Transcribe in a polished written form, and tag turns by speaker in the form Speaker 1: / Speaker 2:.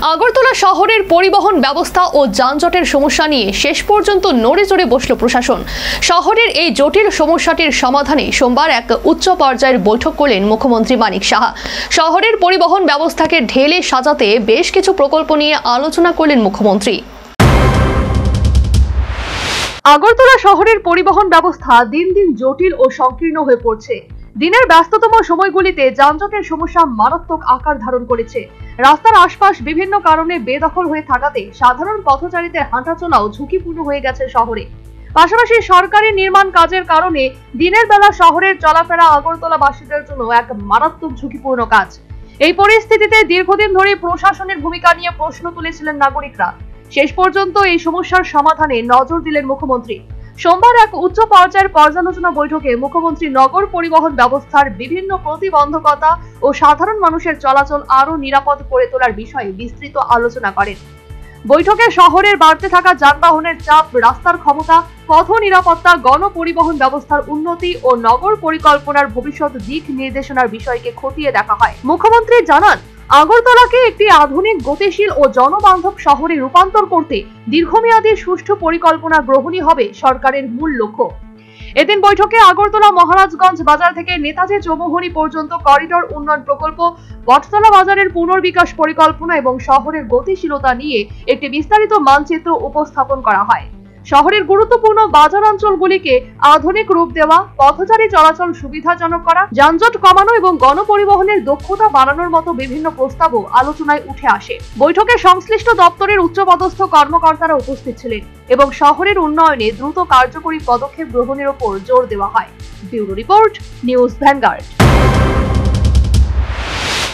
Speaker 1: আগরতলা শহরের পরিবহন ব্যবস্থা ও যানজটের সমস্যা নিয়ে শেষ পর্যন্ত নড়েচড়ে বসল প্রশাসন। শহরের এই জটিল সমস্যাটির সমাধানে সোমবার এক উচ্চ পর্যায়ের বৈঠক করলেন মুখ্যমন্ত্রী মানিক সাহা। শহরের পরিবহন ব্যবস্থাকে ঢেলে সাজাতে বেশ কিছু প্রকল্প নিয়ে আলোচনা করলেন মুখ্যমন্ত্রী। আগরতলা শহরের পরিবহন ব্যবস্থা দিন দিন জটিল ও সংকীর্ণ হয়ে পড়ছে। দিনের ব্যস্ততম সময়গুলিতে যানজটের সমস্যা মারাত্মক আকার ধারণ করেছে। রাস্তার আশপাশ বিভিন্ন কারণে বেদখল হয়ে থাকাতে সাধারণ পথচারীদের হাঁটাচলাও ঝুঁকিপূর্ণ হয়ে গেছে শহরে। পাশাপাশি সরকারি নির্মাণ কাজের কারণে দিনের বেলা শহরের চলাফেরা আগরতলাবাসীদের জন্য এক মারাত্মক ঝুঁকিপূর্ণ কাজ। এই পরিস্থিতিতে দীর্ঘদিন ধরে প্রশাসনের ভূমিকা নিয়ে প্রশ্ন তুলেছিলেন নাগরিকরা। শেষ পর্যন্ত এই সমস্যার সমাধানে নজর দিলেন মুখ্যমন্ত্রী। সোমবার এক উচ্চ পর্যায়ের পর্যালোচনা বৈঠকে মুখ্যমন্ত্রী নগর পরিবহন ব্যবস্থার বিভিন্ন প্রতিবন্ধকতা ও সাধারণ মানুষের চলাচল আরো নিরাপদ করে তোলার বিষয়ে বিস্তৃত আলোচনা করেন। বৈঠকে শহরের বাড়তে থাকা যানবাহনের চাপ, রাস্তার ক্ষমতা, পথ নিরাপত্তা, গণপরিবহন ব্যবস্থার উন্নতি ও নগর পরিকল্পনার ভবিষ্যৎ দিক নির্দেশনার বিষয়কে খতিয়ে দেখা হয়। মুখ্যমন্ত্রী জানান, আগরতলাকে একটি আধুনিক, গতিশীল ও জনবান্ধব শহরে রূপান্তর করতে দীর্ঘমেয়াদী সুষ্ঠু পরিকল্পনা গ্রহণই হবে সরকারের মূল লক্ষ্য। এদিন বৈঠকে আগরতলা মহারাজগঞ্জ বাজার থেকে নেতাজি চৌমুহনী পর্যন্ত করিডোর উন্নয়ন প্রকল্প, বটতলা বাজারের পুনর্বিকাশ পরিকল্পনা এবং শহরের গতিশীলতা নিয়ে একটি বিস্তারিত মানচিত্র উপস্থাপন করা হয়। শহরের গুরুত্বপূর্ণ বাজার অঞ্চলগুলিকে আধুনিক রূপ দেওয়া, পথচারী চলাচল সুবিধাজনক করা, যানজট কমানো এবং গণপরিবহনের দক্ষতা বাড়ানোর মতো বিভিন্ন প্রস্তাবও আলোচনায় উঠে আসে। বৈঠকে সংশ্লিষ্ট দপ্তরের উচ্চপদস্থ কর্মকর্তারা উপস্থিত ছিলেন এবং শহরের উন্নয়নে দ্রুত কার্যকরী পদক্ষেপ গ্রহণের উপর জোর দেওয়া হয়। Bureau report, news vanguard.